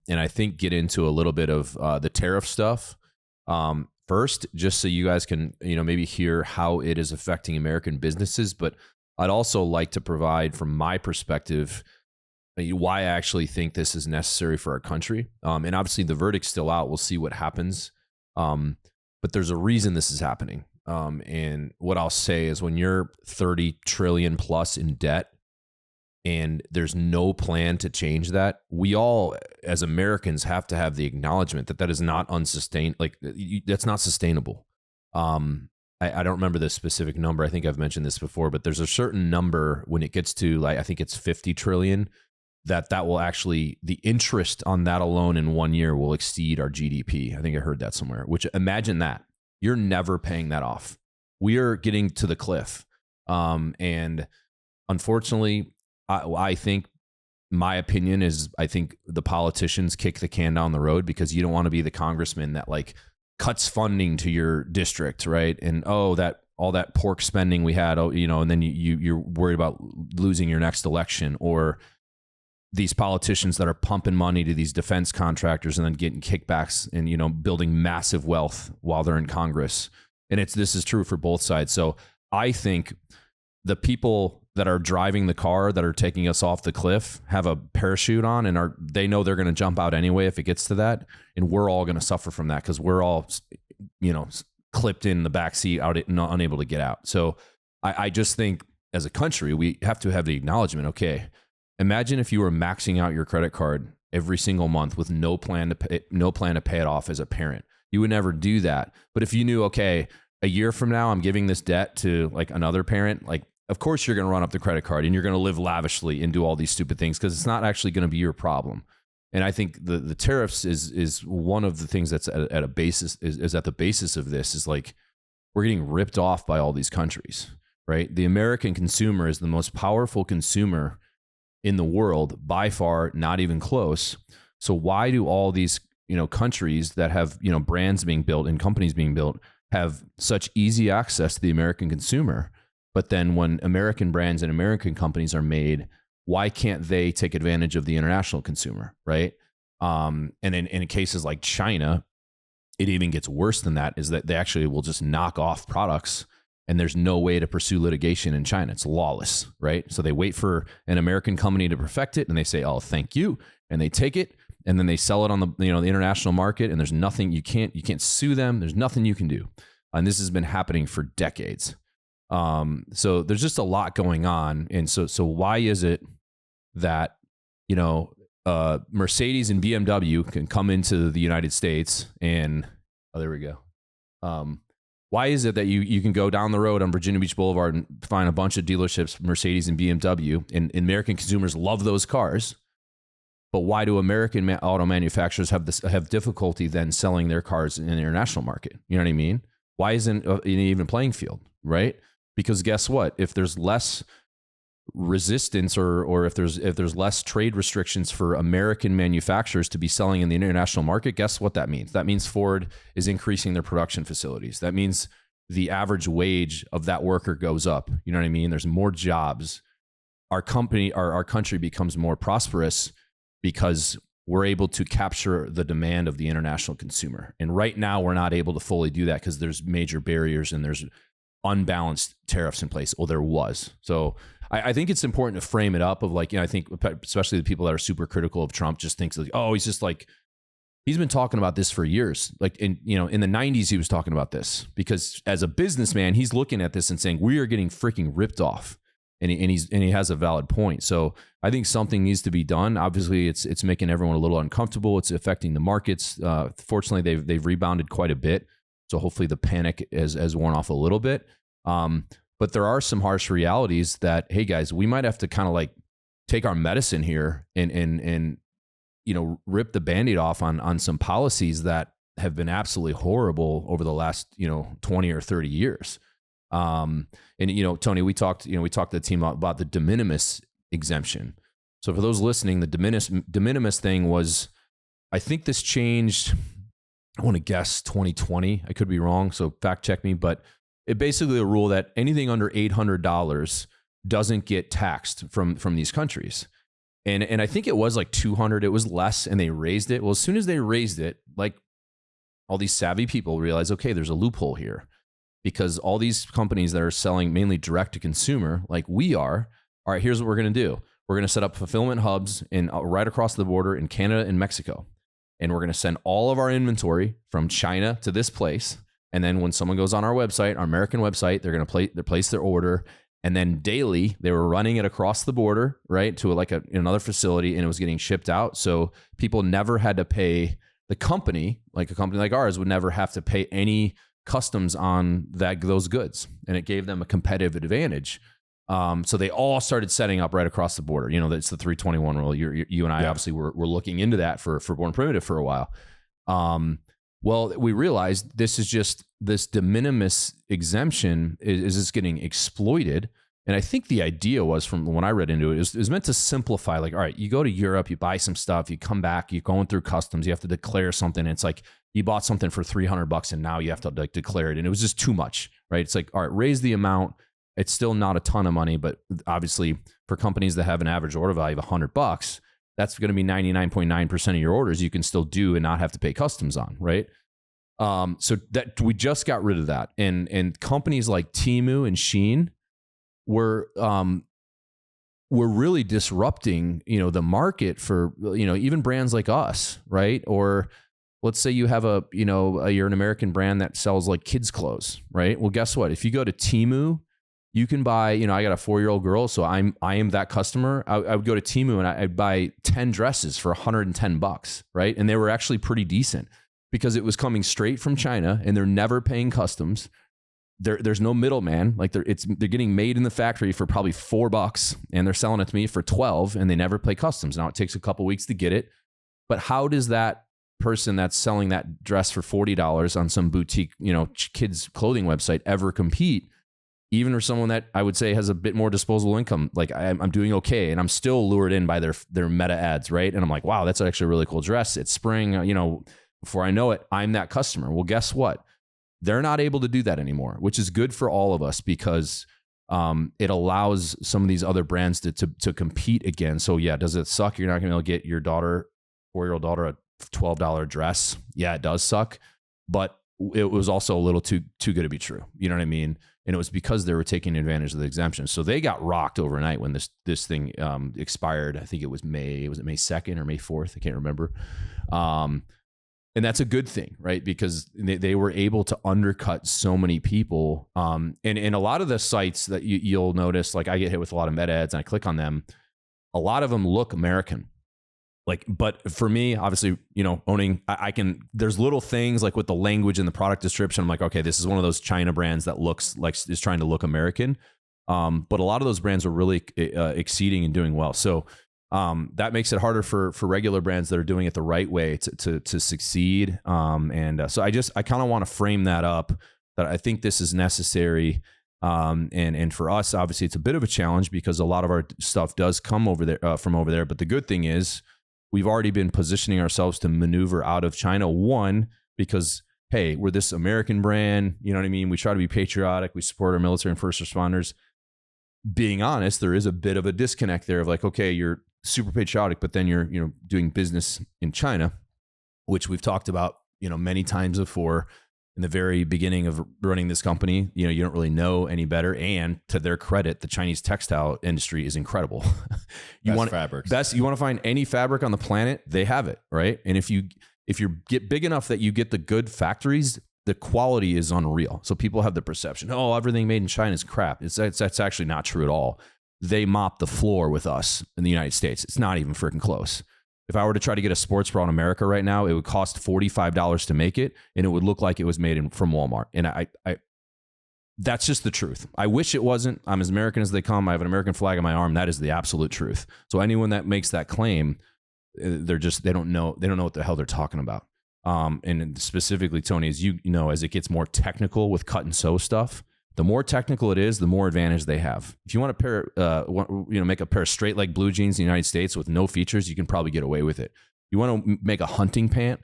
and I think get into a little bit of the tariff stuff first, just so you guys can, maybe hear how it is affecting American businesses. But I'd also like to provide, from my perspective, why I actually think this is necessary for our country. And obviously the verdict's still out. We'll see what happens. But there's a reason this is happening. And what I'll say is, when you're 30 trillion plus in debt and there's no plan to change that, we all as Americans have to have the acknowledgement that that is not that's not sustainable. I don't remember the specific number. I think I've mentioned this before, but there's a certain number when it gets to, I think it's 50 trillion, that will actually, the interest on that alone in 1 year will exceed our GDP. I think I heard that somewhere, which, imagine that. You're never paying that off. We are getting to the cliff. And unfortunately, I think, my opinion is, I think the politicians kick the can down the road, because you don't want to be the congressman that cuts funding to your district, right? And all that pork spending we had, and then you're worried about losing your next election, or these politicians that are pumping money to these defense contractors and then getting kickbacks and, building massive wealth while they're in Congress. And this is true for both sides. So I think the people that are driving the car that are taking us off the cliff have a parachute on, and they know they're going to jump out anyway if it gets to that. And we're all going to suffer from that, because we're all, clipped in the backseat, unable to get out. So I just think, as a country, we have to have the acknowledgement. Okay, imagine if you were maxing out your credit card every single month with no plan to pay it off as a parent. You would never do that. But if you knew, okay, a year from now, I'm giving this debt to another parent, of course you're going to run up the credit card and you're going to live lavishly and do all these stupid things, because it's not actually going to be your problem. And I think the tariffs is one of the things that's at a basis is at the basis of this, is we're getting ripped off by all these countries, right? The American consumer is the most powerful consumer in the world by far, not even close. So why do all these, countries that have, brands being built and companies being built have such easy access to the American consumer? But then when American brands and American companies are made, why can't they take advantage of the international consumer, right? And in cases like China, it even gets worse than that, is that they actually will just knock off products, and there's no way to pursue litigation in China. It's lawless, right? So they wait for an American company to perfect it, and they say, "Oh, thank you," and they take it, and then they sell it on the the international market, and there's nothing you can't sue them. There's nothing you can do, and this has been happening for decades. So there's just a lot going on, and so why is it that Mercedes and BMW can come into the United States and there we go. Why is it that you can go down the road on Virginia Beach Boulevard and find a bunch of dealerships, Mercedes and BMW, and American consumers love those cars, but why do American auto manufacturers have difficulty then selling their cars in the international market? You know what I mean? Why isn't an even playing field, right? Because guess what? If there's less resistance or if there's less trade restrictions for American manufacturers to be selling in the international market, guess what that means? That means Ford is increasing their production facilities. That means the average wage of that worker goes up. You know what I mean? There's more jobs. Our country becomes more prosperous because we're able to capture the demand of the international consumer. And right now we're not able to fully do that because there's major barriers and there's unbalanced tariffs in place. Well, there was. So I think it's important to frame it up of I think especially the people that are super critical of Trump just thinks oh, he's been talking about this for years. In the 90s, he was talking about this because as a businessman, he's looking at this and saying, we are getting freaking ripped off. And he has a valid point. So I think something needs to be done. Obviously, it's making everyone a little uncomfortable. It's affecting the markets. Fortunately, they've rebounded quite a bit. So hopefully the panic has worn off a little bit. But there are some harsh realities that, hey guys, we might have to kind of take our medicine here and rip the Band-Aid off on some policies that have been absolutely horrible over the last 20 or 30 years. And Tony, we talked to the team about the de minimis exemption. So for those listening, the de minimis thing was, I think this changed, I want to guess 2020. I could be wrong, so fact check me, but it basically a rule that anything under $800 doesn't get taxed from these countries. And I think it was like 200. It was less, and they raised it. Well, as soon as they raised it, like all these savvy people realize, okay, there's a loophole here, because all these companies that are selling mainly direct to consumer, like we are, all right, here's what we're going to do. We're going to set up fulfillment hubs right across the border in Canada and Mexico. And we're going to send all of our inventory from China to this place. And then when someone goes on our website, our American website, they're going to place their order. And then daily, they were running it across the border, right, to another facility, and it was getting shipped out. So people never had to pay the company, like a company like ours would never have to pay any customs on those goods. And it gave them a competitive advantage. So they all started setting up right across the border. You know, that's the 321 rule. You and I obviously were looking into that for Born Primitive for a while. Well, we realized this is just this de minimis exemption is just getting exploited. And I think the idea was, from when I read into it, is meant to simplify. Like, all right, you go to Europe, you buy some stuff, you come back, you're going through customs, you have to declare something. And it's like you bought something for $300 and now you have to like declare it. And it was just too much, right? It's like, all right, raise the amount. It's still not a ton of money, but obviously for companies that have an average order value of $100, that's going to be 99.9% of your orders you can still do and not have to pay customs on, right? So that we just got rid of that, and companies like Temu and Shein were really disrupting, the market for, even brands like us, right? Or let's say you have you're an American brand that sells like kids clothes, right? Well, guess what? If you go to Temu, you can buy, I got a 4-year-old girl, so I am that customer. I would go to Temu and I'd buy 10 dresses for $110, right? And they were actually pretty decent because it was coming straight from China and they're never paying customs. There's no middleman. Like they're getting made in the factory for probably $4 and they're selling it to me for 12 and they never pay customs. Now it takes a couple weeks to get it, but how does that person that's selling that dress for $40 on some boutique, kids clothing website ever compete? Even for someone that I would say has a bit more disposable income, like I'm doing okay, and I'm still lured in by their meta ads, right? And I'm like, wow, that's actually a really cool dress. It's spring, before I know it, I'm that customer. Well, guess what? They're not able to do that anymore, which is good for all of us because it allows some of these other brands to compete again. So yeah, does it suck? You're not going to be able to get your 4-year-old daughter a $12 dress. Yeah, it does suck, but it was also a little too good to be true. You know what I mean? And it was because they were taking advantage of the exemption. So they got rocked overnight when this thing expired. I think it was May 2nd or May 4th? I can't remember. And that's a good thing, right? Because they were able to undercut so many people. And a lot of the sites that you'll notice, like I get hit with a lot of meta ads and I click on them. A lot of them look American. But for me, obviously, owning, I can, there's little things like with the language and the product description. I'm like, okay, this is one of those China brands that looks like is trying to look American. But a lot of those brands are really exceeding and doing well. So that makes it harder for regular brands that are doing it the right way to succeed. So I kind of want to frame that up, that I think this is necessary. And for us, obviously, it's a bit of a challenge because a lot of our stuff does come over there from over there. But the good thing is, we've already been positioning ourselves to maneuver out of China. One, because, hey, we're this American brand. You know what I mean? We try to be patriotic. We support our military and first responders. Being honest, there is a bit of a disconnect there of like, okay, you're super patriotic, but then you're, doing business in China, which we've talked about, many times before. In the very beginning of running this company, you don't really know any better. And to their credit, the Chinese textile industry is incredible. You want to find any fabric on the planet, they have it, right? And if you get big enough that you get the good factories, the quality is unreal. So people have the perception, oh, everything made in China is crap. That's actually not true at all. They mop the floor with us in the United States. It's not even freaking close. If I were to try to get a sports bra in America right now, it would cost $45 to make it, and it would look like it was made from Walmart. And I that's just the truth. I wish it wasn't. I'm as American as they come. I have an American flag on my arm. That is the absolute truth. So anyone that makes that claim, they don't know what the hell they're talking about. And specifically, Tony, as as it gets more technical with cut and sew stuff, the more technical it is, the more advantage they have. If you want make a pair of straight leg blue jeans in the United States with no features, you can probably get away with it. You want to make a hunting pant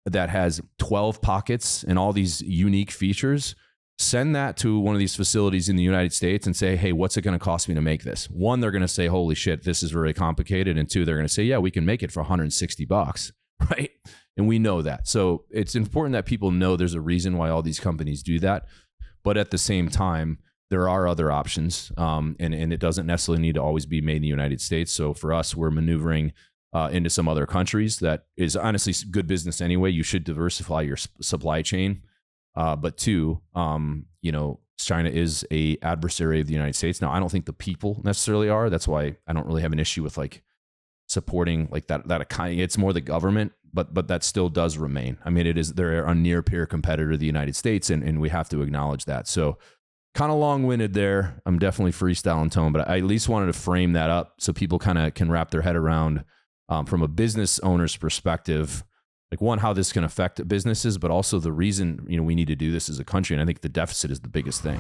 that has 12 pockets and all these unique features, send that to one of these facilities in the United States and say, hey, what's it going to cost me to make this? One, they're going to say, holy shit, this is really complicated. And two, they're going to say, yeah, we can make it for $160, right? And we know that. So it's important that people know there's a reason why all these companies do that. But at the same time, there are other options, and it doesn't necessarily need to always be made in the United States. So for us, we're maneuvering into some other countries. That is honestly good business anyway. You should diversify your supply chain. But two, China is a adversary of the United States. Now, I don't think the people necessarily are. That's why I don't really have an issue with like supporting like that kind. It's more the government, but that still does remain. I mean, they're a near peer competitor to the United States, and we have to acknowledge that. So kind of long-winded there. I'm definitely freestyling tone, but I at least wanted to frame that up so people kind of can wrap their head around from a business owner's perspective, like one, how this can affect businesses, but also the reason, we need to do this as a country. And I think the deficit is the biggest thing.